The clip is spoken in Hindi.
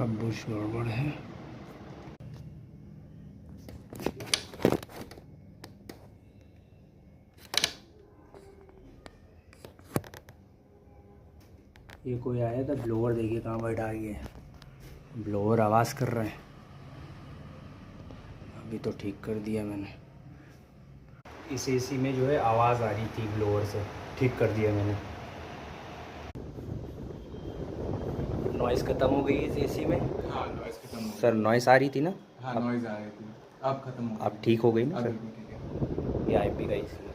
सब कुछ गड़बड़ है। ये कोई आया था, ब्लोअर देखिए कहाँ बैठा है। ब्लोअर आवाज़ कर रहा है। अभी तो ठीक कर दिया मैंने। इस एसी में जो है आवाज़ आ रही थी ब्लोअर से, ठीक कर दिया मैंने। नॉइज़ ख़त्म हो गई इस एसी में। हाँ, नॉइज़ खत्म हो गई। सर नॉइज़ आ रही थी ना? हाँ, नॉइज़ आ रही थी, अब खत्म हो गई। अब ठीक हो गई ना अब सर? बिल्कुल ठीक है। ये आईपी का एसी है।